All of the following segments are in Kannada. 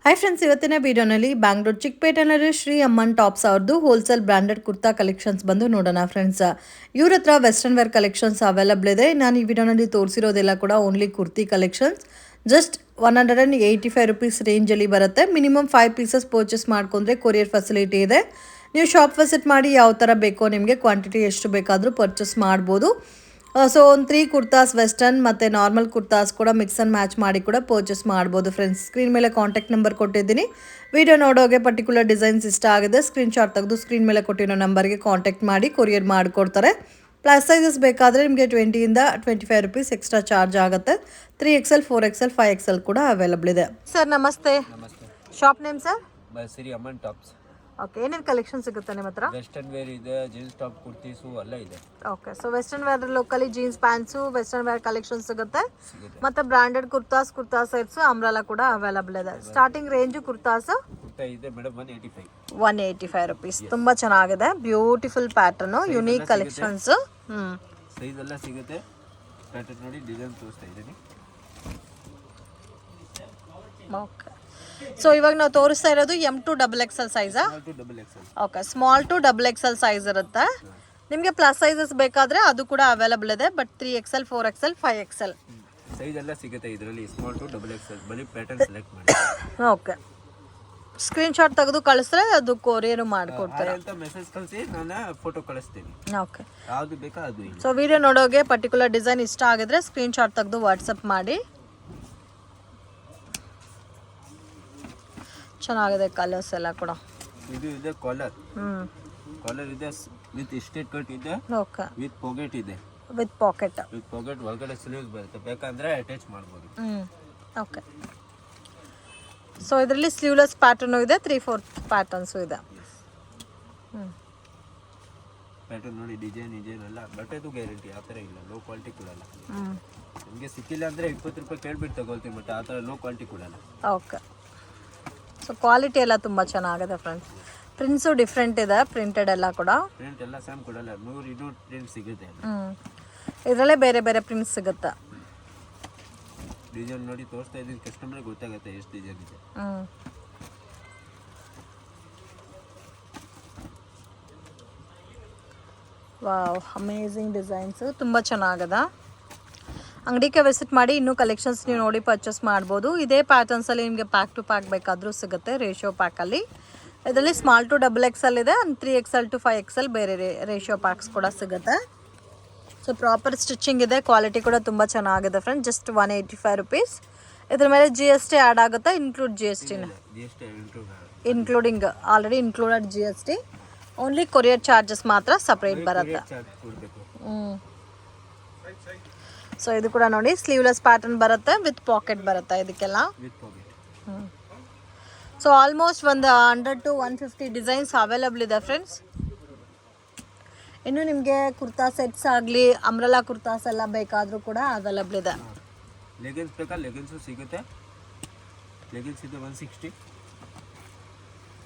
ಹಾಯ್ ಫ್ರೆಂಡ್ಸ್, ಇವತ್ತಿನ ವಿಡಿಯೋನಲ್ಲಿ ಬ್ಯಾಂಗ್ಳೂರ್ ಚಿಕ್ಕಪೇಟೆನಲ್ಲಿ ಶ್ರೀ ಅಮ್ಮನ್ ಟಾಪ್ಸ್ ಅವ್ರದ್ದು ಹೋಲ್ಸೇಲ್ ಬ್ರಾಂಡೆಡ್ ಕುರ್ತಾ ಕಲೆಕ್ಷನ್ಸ್ ಬಂದು ನೋಡೋಣ ಫ್ರೆಂಡ್ಸ್. ಇವ್ರ ಹತ್ರ ವೆಸ್ಟರ್ನ್ ವೇರ್ ಕಲೆಕ್ಷನ್ಸ್ ಅವೈಲಬಲ್ ಇದೆ. ನಾನು ಈ ವಿಡಿಯೋನಲ್ಲಿ ತೋರಿಸಿರೋದೆಲ್ಲ ಕೂಡ only kurti collections. Just 185 rupees ರೇಂಜಲ್ಲಿ ಬರುತ್ತೆ. ಮಿನಿಮಮ್ 5 ಪೀಸಸ್ ಪರ್ಚೇಸ್ ಮಾಡ್ಕೊಂಡ್ರೆ ಕೊರಿಯರ್ ಫೆಸಿಲಿಟಿ ಇದೆ. ನೀವು ಶಾಪ್ ವಿಸಿಟ್ ಮಾಡಿ ಯಾವ ಥರ ಬೇಕೋ ನಿಮಗೆ ಕ್ವಾಂಟಿಟಿ ಎಷ್ಟು ಬೇಕಾದರೂ ಪರ್ಚೇಸ್ ಮಾಡ್ಬೋದು. ಸೊ ಒಂದು 3 ಕುರ್ತಾಸ್ ವೆಸ್ಟರ್ನ್ ಮತ್ತು ನಾರ್ಮಲ್ ಕುರ್ತಾಸ್ ಕೂಡ ಮಿಕ್ಸ್ ಆ್ಯಂಡ್ ಮ್ಯಾಚ್ ಮಾಡಿ ಕೂಡ ಪರ್ಚೇಸ್ ಮಾಡ್ಬೋದು ಫ್ರೆಂಡ್ಸ್. ಸ್ಕ್ರೀನ್ ಮೇಲೆ ಕಾಂಟ್ಯಾಕ್ಟ್ ನಂಬರ್ ಕೊಟ್ಟಿದ್ದೀನಿ. ವಿಡಿಯೋ ನೋಡೋಗೆ ಪರ್ಟಿಕ್ಯುಲರ್ ಡಿಸೈನ್ಸ್ ಇಷ್ಟ ಆಗಿದೆ ಸ್ಕ್ರೀನ್ಶಾಟ್ ತೆಗೆದು ಸ್ಕ್ರೀನ್ ಮೇಲೆ ಕೊಟ್ಟಿರೋ ನಂಬರ್ಗೆ ಕಾಂಟ್ಯಾಕ್ಟ್ ಮಾಡಿ ಕೊರಿಯರ್ ಮಾಡಿಕೊಡ್ತಾರೆ. ಪ್ಲಸ್ ಸೈಜಸ್ ಬೇಕಾದರೆ ನಿಮಗೆ 20ಇಂದ 25 ರುಪೀಸ್ ಎಕ್ಸ್ಟ್ರಾ ಚಾರ್ಜ್ ಆಗುತ್ತೆ. 3XL 4XL 5XL ಕೂಡ ಅವೈಲಬಲ್ ಇದೆ. ಸರ್ ನಮಸ್ತೆ. Shop name sir? ಶ್ರೀ ಅಮ್ಮನ್ ಟಾಪ್ಸ್. ಓಕೆ, ಏನೇನು ಕಲೆಕ್ಷನ್ ಸಿಗುತ್ತೆ ನಿಮ್ಮ ಹತ್ರ? ವೆಸ್ಟರ್ನ್ ವೇರ್ ಇದೆ, ಜೀನ್ಸ್ ಟಾಪ್ ಕುರ್ತೀಸು ಎಲ್ಲ ಇದೆ. Okay, so western wear locally jeans pants western wear collection ಸಿಗುತ್ತೆ. ಮತ್ತೆ ಬ್ರಾಂಡೆಡ್ ಕುರ್ತಾಸ್ ಸೆಟ್ಸ್ ಅಂಬ್ರೆಲಾ ಕೂಡ ಅವೈಲಬಲ್ ಇದೆ. ಸ್ಟಾರ್ಟಿಂಗ್ ರೇಂಜು ಕುರ್ತಾಸ್ ಇದೆ ಮೇಡಮ್ 185 ರುಪೀಸ್. ತುಂಬಾ ಚೆನ್ನಾಗಿದೆ, beautiful pattern, unique collections. Size ಎಲ್ಲ ಸಿಗುತ್ತೆ. ಪ್ಯಾಟರ್ನ್ ನೋಡಿ, ಡಿಸೈನ್ ತೋರಿಸ್ತಾ ಇದ್ದೀನಿ. ಓಕೆ, ಸೊ ಇವಾಗ ನಾವು ತೋರಿಸ್ತಾ ಇರೋದು M2 XXL ಸೈಜಾ? Okay, small to XXL size ಇರುತ್ತೆ. ನಿಮಗೆ ಪ್ಲಸ್ ಸೈಜಸ್ ಬೇಕಾದರೆ ಅದು ಕೂಡ ಅವೈಲಬಲ್ ಇದೆ. But 3XL 4XL 5XL size ಎಲ್ಲ ಸಿಗುತ್ತೆ ಇದರಲ್ಲಿ. ಸ್ಮಾಲ್ ಟು XXL ಬರೀ ಪ್ಯಾಟರ್ನ್ ಸೆಲೆಕ್ಟ್ ಮಾಡಿ. ಓಕೆ, ಸ್ಕ್ರೀನ್ಶಾಟ್ ತೆಗೆದು ಕಳಿಸಿದ್ರೆ ಅದು ಕೊರಿಯರ್ ಮಾಡಿಕೊಡ್ತಾರೆ ಅಂತ ಮೆಸೇಜ್ ಕಳಿಸಿ, ನಾನು ಫೋಟೋ ಕಳಿಸ್ತೀನಿ. ಓಕೆ, ಯಾವುದು ಬೇಕಾ ಅದು. ಸೊ ವಿಡಿಯೋ ನೋಡೋಗೆ ಪರ್ಟಿಕ್ಯುಲರ್ ಡಿಸೈನ್ ಇಷ್ಟ ಆಗಿದ್ರೆ ಸ್ಕ್ರೀನ್ಶಾಟ್ ತೆಗೆದು ವಾಟ್ಸಪ್ ಮಾಡಿ. ಚೆನ್ನಾಗಿದೆ ಕಲರ್ಸ್ ಎಲ್ಲ ಕೂಡ. ಇದು ಇದೆ ಕಾಲರ್. ಕಾಲರ್ ಇದೆ ವಿತ್ ಸ್ಟ್ರೇಟ್ ಕಟ್ ಇದೆ. ಓಕೆ, ವಿತ್ ಪಾಕೆಟ್ ಇದೆ. ವಿತ್ ಪಾಕೆಟ್ ಒಳಗಡೆ ಸ್ಲೀವ್ಸ್ ಬರುತ್ತೆ. ಬೇಕಂದ್ರೆ ಅಟ್ಯಾಚ್ ಮಾಡ್ಬೋದು. ಓಕೆ, ಸೊ ಇದರಲ್ಲಿ ಸ್ಲೀವ್ಲೆಸ್ ಪ್ಯಾಟರ್ನು ಇದೆ, 3/4 ಪ್ಯಾಟರ್ನ್ಸು ಇದೆ. ಪ್ಯಾಟರ್ನ್ ನೋಡಿ, ಡಿಸೈನ್ ಎಲ್ಲ ಬಟ್ಟೆದು ಗ್ಯಾರಂಟಿ. ಆ ಥರ ಇಲ್ಲ, ಲೋ ಕ್ವಾಲಿಟಿ ಕೊಡಲ್ಲ. ನಿಮಗೆ ಸಿಕ್ಕಿಲ್ಲ ಅಂದರೆ 20 ರೂಪಾಯಿ ಕೇಳ್ಬಿಟ್ಟು ತಗೊಳ್ತೀವಿ, ಬಟ್ ಆ ಥರ ಲೋ ಕ್ವಾಲಿಟಿ ಕೊಡಲ್ಲ. ಓಕೆ, ಸೊ ಕ್ವಾಲಿಟಿ ಎಲ್ಲ ತುಂಬ ಚೆನ್ನಾಗಿದೆ ಫ್ರೆಂಡ್ಸ್. ಪ್ರಿಂಟ್ಸು ಡಿಫ್ರೆಂಟ್ ಇದೆ, ಪ್ರಿಂಟೆಡ್ ಎಲ್ಲ ಕೂಡ. ಪ್ರಿಂಟ್ ಎಲ್ಲ ಸೇಮ್ ಕೊಡಲ್ಲ, 100-200 ಪ್ರಿಂಟ್ ಸಿಗುತ್ತೆ. ಇದರಲ್ಲೇ ಬೇರೆ ಬೇರೆ ಪ್ರಿಂಟ್ಸ್ ಸಿಗುತ್ತೆ. ಡಿಸೈನ್ ನೋಡಿ ತೋರಿಸ್ತಾ ಇದ್ದೀನಿ, ಕಸ್ಟಮರ್ಗೆ ಗೊತ್ತಾಗುತ್ತೆ ಎಷ್ಟು ಡಿಸೈನ್ ಇದೆ. ವಾವ್, ಅಮೇಝಿಂಗ್ ಡಿಸೈನ್ಸ್, ತುಂಬ ಚೆನ್ನಾಗಿದೆ. ಅಂಗಡಿಗೆ ವಿಸಿಟ್ ಮಾಡಿ ಇನ್ನೂ ಕಲೆಕ್ಷನ್ಸ್ ನೀವು ನೋಡಿ ಪರ್ಚೇಸ್ ಮಾಡ್ಬೋದು. ಇದೇ ಪ್ಯಾಟರ್ನ್ಸಲ್ಲಿ ನಿಮಗೆ ಪ್ಯಾಕ್ ಟು ಪ್ಯಾಕ್ ಬೇಕಾದರೂ ಸಿಗುತ್ತೆ, ರೇಷಿಯೋ ಪ್ಯಾಕಲ್ಲಿ. ಇದರಲ್ಲಿ ಸ್ಮಾಲ್ ಟು XXL ಇದೆ, 3XL to 5XL ಬೇರೆ ರೇಷಿಯೋ ಪ್ಯಾಕ್ಸ್ ಕೂಡ ಸಿಗುತ್ತೆ. ಸೊ ಪ್ರಾಪರ್ ಸ್ಟಿಚಿಂಗ್ ಇದೆ, ಕ್ವಾಲಿಟಿ ಕೂಡ ತುಂಬ ಚೆನ್ನಾಗಿದೆ ಫ್ರೆಂಡ್. Just 185 rupees. ಇದ್ರ ಮೇಲೆ GST ಆ್ಯಡ್ ಆಗುತ್ತೆ, ಇನ್ಕ್ಲೂಡ್ GSTನ including already included GST. Only courier charges ಮಾತ್ರ ಸಪ್ರೇಟ್ ಬರುತ್ತೆ. ಸೊ ಇದು ಕೂಡ ನೋಡಿ, ಸ್ಲೀವ್ಲೆಸ್ ಪ್ಯಾಟರ್ನ್ ಬರುತ್ತೆ, ವಿತ್ ಪಾಕೆಟ್ ಬರುತ್ತೆ ಇದಕ್ಕೆಲ್ಲ. ಸೊ ಆಲ್ಮೋಸ್ಟ್ ಒಂದು 100 to 150 ಡಿಸೈನ್ಸ್ ಅವೈಲಬಲ್ ಇದೆ ಫ್ರೆಂಡ್ಸ್. ಇನ್ನು ನಿಮಗೆ ಕುರ್ತಾ ಸೆಟ್ಸ್ ಆಗಲಿ ಅಂಬ್ರೆಲಾ ಕುರ್ತಾಸ್ ಎಲ್ಲ ಬೇಕಾದರೂ ಕೂಡ ಅವೈಲಬಲ್ ಇದೆ. ಲೆಗಿನ್ಸ್ ಬೇಕಾ? ಲೆಗಿನ್ಸು ಸಿಗುತ್ತೆ. ಲೆಗಿನ್ಸ್ ಇದೆ 160.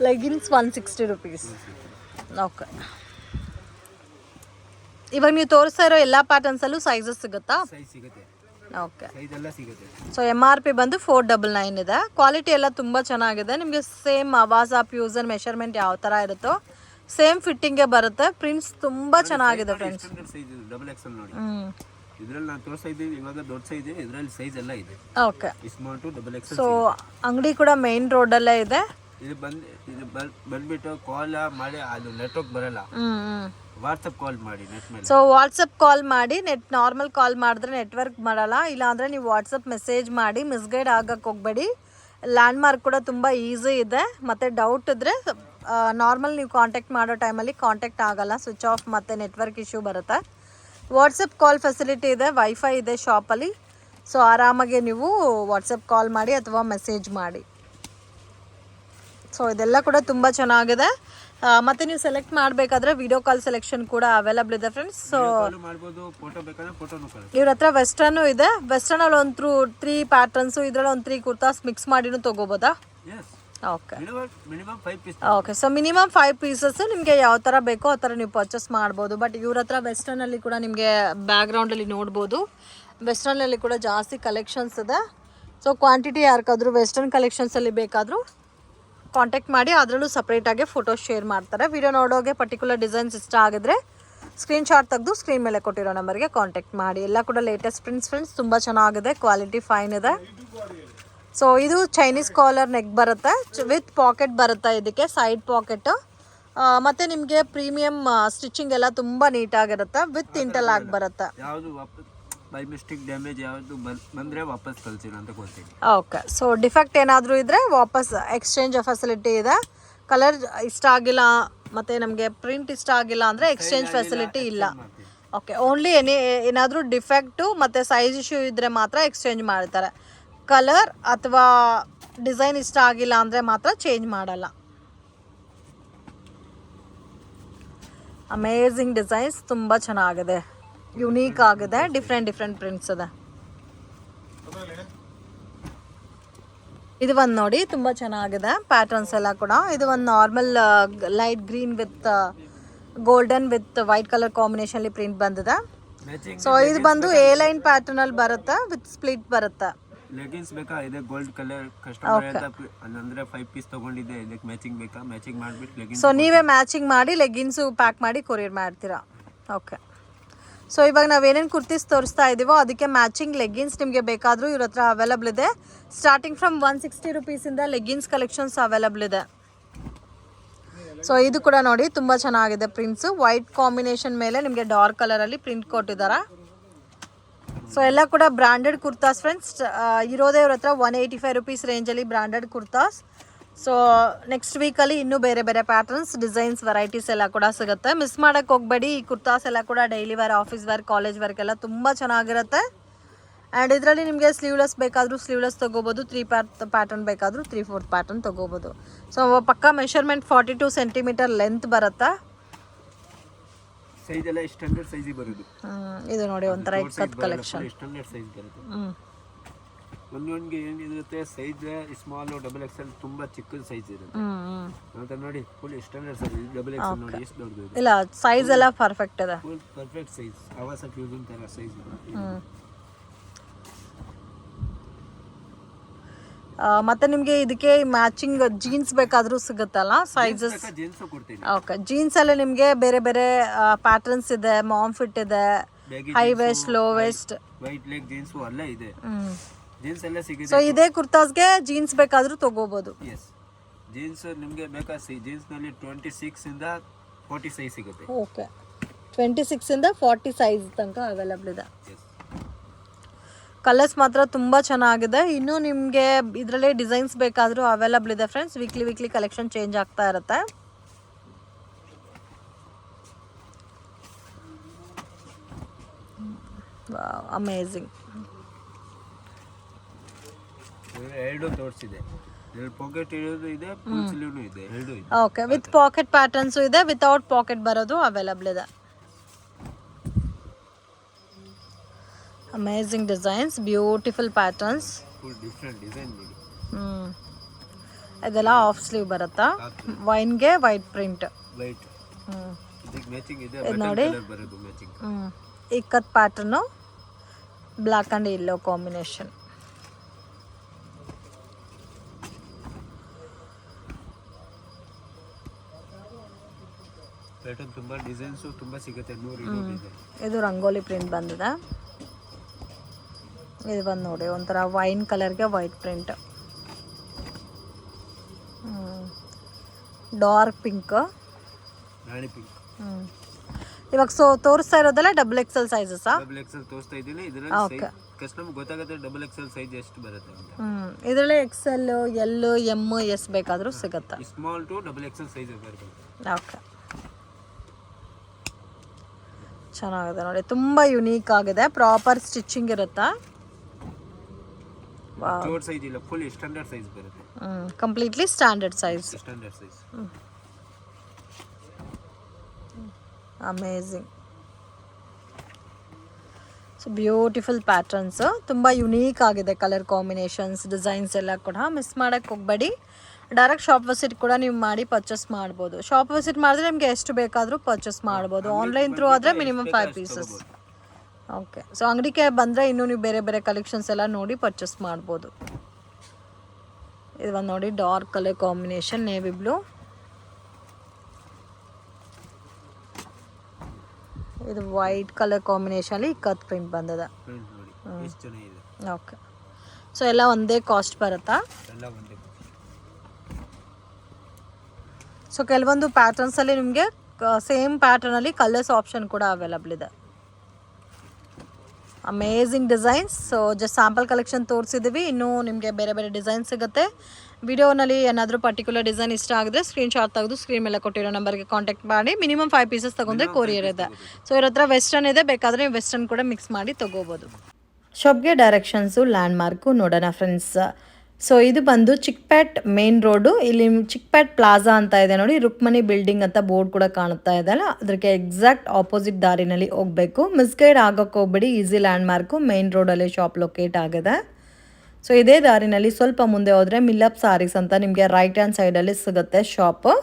Leggings 160 rupees. ಓಕೆ, ಇವಾಗ ನೀವು ತೋರಿಸ್ತಾ ಇರೋ ಎಲ್ಲ ಪ್ಯಾಟರ್ನ್ಸಲ್ಲೂ ಸೈಜಸ್ ಸಿಗುತ್ತಾ? ಸೈಜ್ ಸಿಗುತ್ತೆ. ಓಕೆ, ಸೈಜ್ ಎಲ್ಲ ಸಿಗುತ್ತೆ. ಸೊ MRP ಬಂದು 499 ಇದೆ. ಕ್ವಾಲಿಟಿ ಎಲ್ಲ ತುಂಬ ಚೆನ್ನಾಗಿದೆ. ನಿಮಗೆ same Awaaz of user measurement ಯಾವ ಥರ ಇರುತ್ತೋ ಸೇಮ್ ಫಿಟ್ಟಿಂಗೇ ಬರುತ್ತೆ. ಪ್ರಿಂಟ್ಸ್ ತುಂಬ ಚೆನ್ನಾಗಿದೆ ಫ್ರೆಂಡ್ಸ್. ಸೈಜ್ XXL ನೋಡಿ. ಇದರಲ್ಲಿ ನಾನು ತೋರಿಸ್ತಾ ಇದ್ದೀವಿ ಇವಾಗ ದೊಡ್ಡ ಸೈಜ್ ಇದೆ, ಇದರಲ್ಲಿ ಸೈಜ್ ಎಲ್ಲ ಇದೆ. Okay, small to XXL. So ಅಂಗಡಿ ಕೂಡ ಮೇನ್ ರೋಡಲ್ಲೇ ಇದೆ. ಇದು ಬಂದ್ಬಿಟ್ಟು ಕಾಲ್ ಮಾಡಿ, ಅದು ನೆಟ್ವರ್ಕ್ ಬರಲ್ಲ. ವಾಟ್ಸಪ್ ಕಾಲ್ ಮಾಡಿ ನೆಟ್ ಮೇಲೆ. ಸೊ ವಾಟ್ಸಪ್ ಕಾಲ್ ಮಾಡಿ, ನಾರ್ಮಲ್ ಕಾಲ್ ಮಾಡಿದ್ರೆ ನೆಟ್ವರ್ಕ್ ಮಾಡಲ್ಲ. ಇಲ್ಲಾಂದರೆ ನೀವು ವಾಟ್ಸಪ್ ಮೆಸೇಜ್ ಮಾಡಿ, ಮಿಸ್ಗೈಡ್ ಆಗಕ್ಕೆ ಹೋಗಬೇಡಿ. ಲ್ಯಾಂಡ್ಮಾರ್ಕ್ ಕೂಡ ತುಂಬ ಈಸಿ ಇದೆ. ಮತ್ತು ಡೌಟ್ ಇದ್ದರೆ ನಾರ್ಮಲ್ ನೀವು ಕಾಂಟ್ಯಾಕ್ಟ್ ಮಾಡೋ ಟೈಮಲ್ಲಿ ಕಾಂಟ್ಯಾಕ್ಟ್ ಆಗಲ್ಲ, ಸ್ವಿಚ್ ಆಫ್ ಮತ್ತು ನೆಟ್ವರ್ಕ್ ಇಶ್ಯೂ ಬರುತ್ತೆ. ವಾಟ್ಸಪ್ ಕಾಲ್ ಫೆಸಿಲಿಟಿ ಇದೆ, ವೈಫೈ ಇದೆ ಶಾಪಲ್ಲಿ. ಸೊ ಆರಾಮಾಗಿ ನೀವು ವಾಟ್ಸಪ್ ಕಾಲ್ ಮಾಡಿ ಅಥವಾ ಮೆಸೇಜ್ ಮಾಡಿ. ಸೊ ಇದೆಲ್ಲ ಕೂಡ ತುಂಬ ಚೆನ್ನಾಗಿದೆ. ಮತ್ತು ನೀವು ಸೆಲೆಕ್ಟ್ ಮಾಡಬೇಕಾದ್ರೆ ವಿಡಿಯೋ ಕಾಲ್ ಸೆಲೆಕ್ಷನ್ ಕೂಡ ಅವೈಲಬಲ್ ಇದೆ ಫ್ರೆಂಡ್ಸ್. ಸೊ ಇವ್ರ ಹತ್ರ ವೆಸ್ಟರ್ನು ಇದೆ. ವೆಸ್ಟರ್ನಲ್ಲಿ ಒಂದು 3 ಪ್ಯಾಟರ್ನ್ಸು, ಇದರಲ್ಲಿ ಒಂದು 3 ಕುರ್ತಾಸ್ ಮಿಕ್ಸ್ ಮಾಡಿನೂ ತೊಗೋಬೋದಾ? Okay, okay, so minimum 5 pieces ನಿಮಗೆ ಯಾವ ಥರ ಬೇಕೋ ಆ ಥರ ನೀವು ಪರ್ಚೇಸ್ ಮಾಡ್ಬೋದು. ಬಟ್ ಇವ್ರ ಹತ್ರ ವೆಸ್ಟರ್ನಲ್ಲಿ ಕೂಡ ನಿಮಗೆ ಬ್ಯಾಕ್ಗ್ರೌಂಡಲ್ಲಿ ನೋಡ್ಬೋದು, ವೆಸ್ಟರ್ನಲ್ಲಿ ಕೂಡ ಜಾಸ್ತಿ ಕಲೆಕ್ಷನ್ಸ್ ಇದೆ. ಸೊ ಕ್ವಾಂಟಿಟಿ ಯಾರಿಗಾದ್ರೂ ವೆಸ್ಟರ್ನ್ ಕಲೆಕ್ಷನ್ಸಲ್ಲಿ ಬೇಕಾದರೂ ಕಾಂಟ್ಯಾಕ್ಟ್ ಮಾಡಿ, ಅದರಲ್ಲೂ ಸಪ್ರೇಟಾಗಿ ಫೋಟೋ ಶೇರ್ ಮಾಡ್ತಾರೆ. ವಿಡಿಯೋ ನೋಡೋಗೆ ಪರ್ಟಿಕ್ಯುಲರ್ ಡಿಸೈನ್ಸ್ ಇಷ್ಟ ಆಗಿದ್ರೆ ಸ್ಕ್ರೀನ್ಶಾಟ್ ತೆಗೆದು ಸ್ಕ್ರೀನ್ ಮೇಲೆ ಕೊಟ್ಟಿರೋ ನಂಬರ್ಗೆ ಕಾಂಟ್ಯಾಕ್ಟ್ ಮಾಡಿ. ಎಲ್ಲ ಕೂಡ ಲೇಟೆಸ್ಟ್ ಫ್ರೆಂಡ್ಸ್ ತುಂಬ ಚೆನ್ನಾಗಿದೆ, ಕ್ವಾಲಿಟಿ ಫೈನ್ ಇದೆ. ಸೊ ಇದು ಚೈನೀಸ್ ಕಾಲರ್ ನೆಕ್ ಬರುತ್ತೆ, ವಿತ್ ಪಾಕೆಟ್ ಬರುತ್ತೆ, ಇದಕ್ಕೆ ಸೈಡ್ ಪಾಕೆಟ್ ಮತ್ತು ನಿಮಗೆ ಪ್ರೀಮಿಯಮ್ ಸ್ಟಿಚಿಂಗ್ ಎಲ್ಲ ತುಂಬ ನೀಟಾಗಿರುತ್ತೆ, ವಿತ್ ಇಂಟರ್ಲಾಕ್ ಬರುತ್ತೆ. ಯಾವುದು ಬೈ ಮಿಸ್ಟೇಕ್ ಡ್ಯಾಮೇಜ್ ಯಾವುದು ಬಂದರೆ ವಾಪಸ್ ಕಳ್ಸಿಲ್ಲ ಅಂತ ಕೊಡ್ತೀನಿ. ಓಕೆ, ಸೊ ಡಿಫೆಕ್ಟ್ ಏನಾದರೂ ಇದ್ದರೆ ವಾಪಸ್ ಎಕ್ಸ್ಚೇಂಜ್ ಫೆಸಿಲಿಟಿ ಇದೆ. ಕಲರ್ ಇಷ್ಟ ಆಗಿಲ್ಲ ಮತ್ತು ನಮಗೆ ಪ್ರಿಂಟ್ ಇಷ್ಟ ಆಗಿಲ್ಲ ಅಂದರೆ ಎಕ್ಸ್ಚೇಂಜ್ ಫೆಸಿಲಿಟಿ ಇಲ್ಲ. ಓಕೆ, ಓನ್ಲಿ ಏನಾದರೂ ಡಿಫೆಕ್ಟು ಮತ್ತು ಸೈಜ್ ಇಶ್ಯೂ ಇದ್ದರೆ ಮಾತ್ರ ಎಕ್ಸ್ಚೇಂಜ್ ಮಾಡ್ತಾರೆ. ಕಲರ್ ಅಥವಾ ಡಿಸೈನ್ ಇಷ್ಟ ಆಗಿಲ್ಲ ಅಂದರೆ ಮಾತ್ರ ಚೇಂಜ್ ಮಾಡಲ್ಲ. ಅಮೇಝಿಂಗ್ ಡಿಸೈನ್ಸ್, ತುಂಬ ಚೆನ್ನಾಗಿದೆ, ಯುನೀಕ್ ಆಗಿದೆ, ಡಿಫ್ರೆಂಟ್ ಪ್ರಿಂಟ್ಸ್ ಇದೆ. ಇದು ಒಂದು ನೋಡಿ, ತುಂಬ ಚೆನ್ನಾಗಿದೆ ಪ್ಯಾಟರ್ನ್ಸ್ ಎಲ್ಲ ಕೂಡ. ಇದು ಒಂದು normal light green with golden with white colour ಕಾಂಬಿನೇಷನ್ಲಿ ಪ್ರಿಂಟ್ ಬಂದಿದೆ. ಸೊ ಇದು ಬಂದು ಎ ಲೈನ್ ಪ್ಯಾಟರ್ನಲ್ಲಿ ಬರುತ್ತೆ, ವಿತ್ ಸ್ಪ್ಲಿಟ್ ಬರುತ್ತೆ. ಲೆಗಿನ್ಸ್ ಬೇಕಾ? ಇದೆ ಗೋಲ್ಡ್ ಕಲರ್ ಕಸ್ಟಮರ್ ಅಂದ್ರೆ 5 ಪೀಸ್ ತಗೊಂಡಿದ್ದೆ, ಇದಕ್ಕೆ ಮ್ಯಾಚಿಂಗ್ ಬೇಕಾ? ಮ್ಯಾಚಿಂಗ್ ಮಾಡಿಬಿಟ್ಟು ಲೆಗಿನ್ಸ್. ಸೊ ನೀವೇ ಮ್ಯಾಚಿಂಗ್ ಮಾಡಿ ಲೆಗಿನ್ಸು ಪ್ಯಾಕ್ ಮಾಡಿ ಕೊರಿಯರ್ ಮಾಡ್ತೀರಾ. ಓಕೆ, ಸೊ ಇವಾಗ ನಾವೇನೇನು ಕುರ್ತೀಸ್ ತೋರಿಸ್ತಾ ಇದ್ದೀವೋ ಅದಕ್ಕೆ ಮ್ಯಾಚಿಂಗ್ ಲೆಗಿನ್ಸ್ ನಿಮಗೆ ಬೇಕಾದರೂ ಇವ್ರ ಹತ್ರ ಅವೈಲಬಲ್ ಇದೆ. ಸ್ಟಾರ್ಟಿಂಗ್ ಫ್ರಮ್ 160 ರುಪೀಸಿಂದ ಲೆಗಿನ್ಸ್ ಕಲೆಕ್ಷನ್ಸ್ ಅವೈಲಬಲ್ ಇದೆ. ಸೊ ಇದು ಕೂಡ ನೋಡಿ, ತುಂಬ ಚೆನ್ನಾಗಿದೆ ಪ್ರಿಂಟ್ಸು, ವೈಟ್ ಕಾಂಬಿನೇಷನ್ ಮೇಲೆ ನಿಮಗೆ ಡಾರ್ಕ್ ಕಲರಲ್ಲಿ ಪ್ರಿಂಟ್ ಕೊಟ್ಟಿದ್ದಾರೆ. ಸೊ ಎಲ್ಲ ಕೂಡ ಬ್ರ್ಯಾಂಡೆಡ್ ಕುರ್ತಾಸ್ ಫ್ರೆಂಡ್ಸ್. ಇರೋದೇ ಇವ್ರ ಹತ್ರ 185 ರುಪೀಸ್ ರೇಂಜಲ್ಲಿ ಬ್ರ್ಯಾಂಡೆಡ್ ಕುರ್ತಾಸ್. ಸೊ ನೆಕ್ಸ್ಟ್ ವೀಕಲ್ಲಿ ಇನ್ನೂ ಬೇರೆ ಪ್ಯಾಟರ್ನ್ಸ್, ಡಿಸೈನ್ಸ್, ವೆರೈಟೀಸ್ ಎಲ್ಲ ಕೂಡ ಸಿಗುತ್ತೆ. ಮಿಸ್ ಮಾಡೋಕ್ಕೆ ಹೋಗಬೇಡಿ. ಈ ಕುರ್ತಾಸ್ ಎಲ್ಲ ಕೂಡ daily wear, office wear, college ವೇರ್ಗೆಲ್ಲ ತುಂಬ ಚೆನ್ನಾಗಿರುತ್ತೆ. ಆ್ಯಂಡ್ ಇದರಲ್ಲಿ ನಿಮಗೆ ಸ್ಲೀವ್ಲೆಸ್ ಬೇಕಾದರೂ ಸ್ಲೀವ್ಲೆಸ್ ತೊಗೋಬೋದು, 3 ಪ್ಯಾಟರ್ನ್ ಬೇಕಾದರೂ 3/4 ಪ್ಯಾಟರ್ನ್ ತೊಗೋಬೋದು. ಸೊ ಪಕ್ಕ ಮೆಷರ್ಮೆಂಟ್ 42 ಸೆಂಟಿಮೀಟರ್ ಲೆಂತ್ ಬರುತ್ತೆ. ಸೈಜ್ ಎಲ್ಲ ಸ್ಟ್ಯಾಂಡರ್ಡ್ ಸೈಜ್ ಬರೋದು. ಇದು ನೋಡಿ ಒಂಥರ ಇಕ್ಕತ್ ಕಲೆಕ್ಷನ್, ಸ್ಟ್ಯಾಂಡರ್ಡ್ ಸೈಜ್ ಬರುತ್ತೆ. ಒಂದೊಂದಿಗೆ ಏನಿರುತ್ತೆ ಸೈಜ್ ಸ್ಮಾಲ್, ಡಬಲ್ ಎಕ್ಸೆಲ್ ತುಂಬಾ ಚಿಕ್ಕ ಸೈಜ್ ಇರುತ್ತೆ ಅಂತ ನೋಡಿ. Full standard size double XL ನೋಡಿ ಎಷ್ಟು ದೊಡ್ಡದು ಇದೆ. ಇಲ್ಲ, ಸೈಜ್ ಎಲ್ಲ ಪರ್ಫೆಕ್ಟ್ ಇದೆ, ಫುಲ್ ಪರ್ಫೆಕ್ಟ್ ಸೈಜ್. ಆವಾಸ ಫ್ಯೂಷನ್ ತರ ಸೈಜ್ ಇದೆ. ಮತ್ತೆ ನಿಮಗೆ ಇದಕ್ಕೆ ಮ್ಯಾಚಿಂಗ್ ಜೀನ್ಸ್ ಬೇಕಾದರೂ ಸಿಗುತ್ತಲ್ಲ ಸೈಜಸ್. ಜೀನ್ಸ್ ಕೊಡ್ತೀನಿ. ಓಕೆ, ಜೀನ್ಸಲ್ಲಿ ನಿಮಗೆ ಬೇರೆ ಪ್ಯಾಟರ್ನ್ಸ್ ಇದೆ, ಮಾಮ್ ಫಿಟ್ ಇದೆ, high waste, low waste, white leg jeans ಎಲ್ಲ ಇದೆ. ಜೀನ್ಸ್ ಎಲ್ಲ ಸಿಗುತ್ತೆ. ಸೊ ಇದೇ ಕುರ್ತಾಸ್ಗೆ ಜೀನ್ಸ್ ಬೇಕಾದರೂ ತಗೋಬೋದು. ಎಸ್, ಜೀನ್ಸ್ ನಿಮಗೆ ಬೇಕಾ? ಜೀನ್ಸ್ ನಲ್ಲಿ 26 ಇಂದ 40 ಸೈಜ್ ಸಿಗುತ್ತೆ. ಓಕೆ, 26 ಇಂದ 40 ಸೈಜ್ ತನಕ ಅವೈಲಬಲ್ ಇದೆ. ಕಲರ್ಸ್ ಮಾತ್ರ ತುಂಬ ಚೆನ್ನಾಗಿದೆ. ಇನ್ನೂ ನಿಮಗೆ ಇದರಲ್ಲೇ ಡಿಸೈನ್ಸ್ ಬೇಕಾದರೂ ಅವೈಲಬಲ್ ಇದೆ ಫ್ರೆಂಡ್ಸ್. ವೀಕ್ಲಿ ಕಲೆಕ್ಷನ್ ಚೇಂಜ್ ಆಗ್ತಾ ಇರುತ್ತೆ. ಅಮೇಝಿಂಗ್. ಎರಡು ತೋರಿಸಿದೆ, ಪಾಕೆಟ್ ಇರೋದು ಇದೆ, ಫುಲ್ ಸ್ಲೀವ್ನು ಇದೆ, ಎರಡು ಇದೆ. ಓಕೆ, ವಿತ್ ಪಾಕೆಟ್ ಪ್ಯಾಟರ್ನ್ಸು ಇದೆ, ವಿತೌಟ್ ಪಾಕೆಟ್ ಬರೋದು ಅವೈಲಬಲ್ ಇದೆ. Amazing designs, beautiful patterns, full different design ನೋಡಿ. ಇದೆಲ್ಲ ಆಫ್ ಸ್ಲೀವ್ ಬರುತ್ತಾ, ವೈನ್ಗೆ ವೈಟ್ ಪ್ರಿಂಟ್, ವೈಟ್. ಇದಕ್ಕೆ ಮ್ಯಾಚಿಂಗ್ ಇದೆ, ಇದು ನೋಡಿ ಬರೋದು matching. Ikat pattern, black and yellow combination. Pattern ತುಂಬಾ ಡಿಸೈನ್ಸ್ ತುಂಬಾ ಸಿಗುತ್ತೆ. 100 ಇದೆ. ಇದು ರಂಗೋಲಿ ಪ್ರಿಂಟ್ ಬಂದಿದೆ. ಇದು ಬಂದು ನೋಡಿ ಒಂಥರ ವೈನ್ ಕಲರ್ಗೆ ವೈಟ್ ಪ್ರಿಂಟ್, ಡಾರ್ಕ್ ಪಿಂಕ್, ರಾಣಿ ಪಿಂಕ್. ಇವಾಗ ತೋರಿಸ್ತಾ ಇರೋದೆಲ್ಲ double XL sizes. Double XL ತೋರಿಸ್ತಾ ಇದ್ದೀನಿ. ಇದರಲ್ಲಿ ಕಸ್ಟಮರ್ ಗೊತ್ತಾಗುತ್ತೆ ಡಬಲ್ ಎಕ್ಸೆಲ್ ಸೈಜ್ ಎಷ್ಟು ಬರುತ್ತೆ ಅಂತ. ಇದರಲ್ಲಿ ಎಕ್ಸೆಲ್, ಎಲ್, ಎಮ್, ಎಸ್ ಬೇಕಾದರೂ ಸಿಗುತ್ತೆ. Small to double XL size ಬರುತ್ತೆ. ಓಕೆ, ಚೆನ್ನಾಗಿದೆ ನೋಡಿ, ತುಂಬ ಯುನೀಕ್ ಆಗಿದೆ, ಪ್ರಾಪರ್ ಸ್ಟಿಚಿಂಗ್ ಇರುತ್ತಾ. ಜೋಡ್ ಸೈಜ್ ಇಲ್ಲ, ಫುಲ್ ಸ್ಟ್ಯಾಂಡರ್ಡ್ ಸೈಜ್ ಬರುತ್ತೆ. Completely standard size. Standard size. Amazing. So beautiful patterns, ತುಂಬ ಯುನೀಕ್ ಆಗಿದೆ ಕಲರ್ ಕಾಂಬಿನೇಷನ್ಸ್, ಡಿಸೈನ್ಸ್ ಎಲ್ಲ ಕೂಡ. ಮಿಸ್ ಮಾಡೋಕ್ಕೆ ಹೋಗಬೇಡಿ. ಡೈರೆಕ್ಟ್ ಶಾಪ್ ವಿಸಿಟ್ ಕೂಡ ನೀವು ಮಾಡಿ ಪರ್ಚೇಸ್ ಮಾಡ್ಬೋದು. ಶಾಪ್ ವಿಸಿಟ್ ಮಾಡಿದ್ರೆ ನಿಮಗೆ ಎಷ್ಟು ಬೇಕಾದರೂ ಪರ್ಚೇಸ್ ಮಾಡ್ಬೋದು. ಆನ್ಲೈನ್ ಥ್ರೂ ಆದರೆ ಮಿನಿಮಮ್ 5 ಪೀಸಸ್. ಓಕೆ. ಸೊ ಅಂಗಡಿಗೆ ಬಂದರೆ ಇನ್ನೂ ನೀವು ಬೇರೆ ಬೇರೆ ಕಲೆಕ್ಷನ್ಸ್ ಎಲ್ಲ ನೋಡಿ ಪರ್ಚೇಸ್ ಮಾಡ್ಬೋದು. ಇದು ಒಂದು ನೋಡಿ dark colour combination navy blue. ಇದು ವೈಟ್ ಕಲರ್ ಕಾಂಬಿನೇಷನಲ್ಲಿ ಕತ್ ಪ್ರಿಂಟ್ ಬಂದದ. ನೋಡಿ ಎಷ್ಟು ಚೆನ್ನಾಗಿದೆ. ಓಕೆ. ಸೊ ಎಲ್ಲ ಒಂದೇ ಕಾಸ್ಟ್ ಬರುತ್ತಾ? ಎಲ್ಲ ಒಂದೇ. ಸೊ ಕೆಲವೊಂದು ಪ್ಯಾಟರ್ನ್ಸಲ್ಲಿ ನಿಮಗೆ ಸೇಮ್ ಪ್ಯಾಟರ್ನಲ್ಲಿ ಕಲರ್ಸ್ ಆಪ್ಷನ್ ಕೂಡ ಅವೈಲಬಲ್ ಇದೆ. Amazing designs. So just sample collection ತೋರಿಸಿದ್ದೀವಿ. ಇನ್ನೂ ನಿಮಗೆ ಬೇರೆ ಬೇರೆ ಡಿಸೈನ್ ಸಿಗುತ್ತೆ. ವಿಡಿಯೋನಲ್ಲಿ ಏನಾದರೂ ಪರ್ಟಿಕ್ಯುಲರ್ ಡಿಸೈನ್ ಇಷ್ಟ ಆಗಿದ್ರೆ ಸ್ಕ್ರೀನ್ಶಾಟ್ ತೆಗೆದು ಸ್ಕ್ರೀನ್ ಮೇಲೆ ಕೊಟ್ಟಿರೋ ನಂಬರ್ಗೆ ಕಾಂಟ್ಯಾಕ್ಟ್ ಮಾಡಿ. ಮಿನಿಮಮ್ 5 ಪೀಸಸ್ ತೊಗೊಂಡ್ರೆ ಕೊರಿಯರ್ ಇದೆ. ಸೊ ಇವ್ರ ಹತ್ರ ವೆಸ್ಟರ್ನ್ ಇದೆ, ಬೇಕಾದರೆ ವೆಸ್ಟರ್ನ್ ಕೂಡ ಮಿಕ್ಸ್ ಮಾಡಿ ತೊಗೋಬೋದು. ಶಾಪ್ಗೆ ಡೈರೆಕ್ಷನ್ಸು ಲ್ಯಾಂಡ್ ಮಾರ್ಕು ನೋಡೋಣ ಫ್ರೆಂಡ್ಸ್. ಸೊ ಇದು ಬಂದು ಚಿಕ್ಪೇಟ್ ಮೇನ್ ರೋಡು. ಇಲ್ಲಿ ಚಿಕ್ಪೇಟ್ ಪ್ಲಾಜಾ ಅಂತ ಇದೆ ನೋಡಿ, ರುಕ್ಮಣಿ ಬಿಲ್ಡಿಂಗ್ ಅಂತ ಬೋರ್ಡ್ ಕೂಡ ಕಾಣುತ್ತಾ ಇದೆಯಲ್ಲ, ಅದಕ್ಕೆ ಎಕ್ಸಾಕ್ಟ್ ಆಪೋಸಿಟ್ ದಾರಿನಲ್ಲಿ ಹೋಗಬೇಕು. ಮಿಸ್ಗೈಡ್ ಆಗೋಕ್ಕೆ ಹೋಗ್ಬೇಡಿ. ಈಸಿ ಲ್ಯಾಂಡ್ ಮಾರ್ಕು, ಮೇನ್ ರೋಡಲ್ಲಿ ಶಾಪ್ ಲೊಕೇಟ್ ಆಗಿದೆ. ಸೊ ಇದೇ ದಾರಿನಲ್ಲಿ ಸ್ವಲ್ಪ ಮುಂದೆ ಹೋದರೆ ಮಿಲ್ಲಪ್ ಸಾರೀಸ್ ಅಂತ ನಿಮಗೆ ರೈಟ್ ಹ್ಯಾಂಡ್ ಸೈಡಲ್ಲಿ ಸಿಗುತ್ತೆ ಶಾಪು.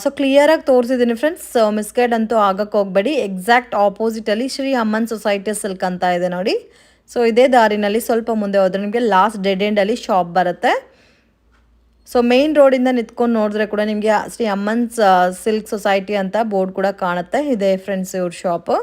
ಸೊ ಕ್ಲಿಯರಾಗಿ ತೋರಿಸಿದ್ದೀನಿ ಫ್ರೆಂಡ್ಸ್. ಮಿಸ್ಗೈಡ್ ಅಂತೂ ಆಗೋಕ್ಕೆ ಹೋಗಬೇಡಿ. ಎಕ್ಸಾಕ್ಟ್ ಆಪೋಸಿಟಲ್ಲಿ ಶ್ರೀ ಅಮ್ಮನ್ ಸೊಸೈಟಿ ಸಿಲ್ಕ್ ಅಂತ ಇದೆ ನೋಡಿ. ಸೊ ಇದೇ ದಾರಿನಲ್ಲಿ ಸ್ವಲ್ಪ ಮುಂದೆ ಹೋದರೆ ನಿಮಗೆ ಲಾಸ್ಟ್ ಡೆಡ್ ಎಂಡಲ್ಲಿ ಶಾಪ್ ಬರುತ್ತೆ. ಸೊ ಮೇನ್ ರೋಡಿಂದ ನಿಂತ್ಕೊಂಡು ನೋಡಿದ್ರೆ ಕೂಡ ನಿಮಗೆ ಶ್ರೀ ಅಮ್ಮನ್ಸ್ ಸಿಲ್ಕ್ ಸೊಸೈಟಿ ಅಂತ ಬೋರ್ಡ್ ಕೂಡ ಕಾಣುತ್ತೆ. ಇದೆ ಫ್ರೆಂಡ್ಸ್ ಇವ್ರ ಶಾಪು.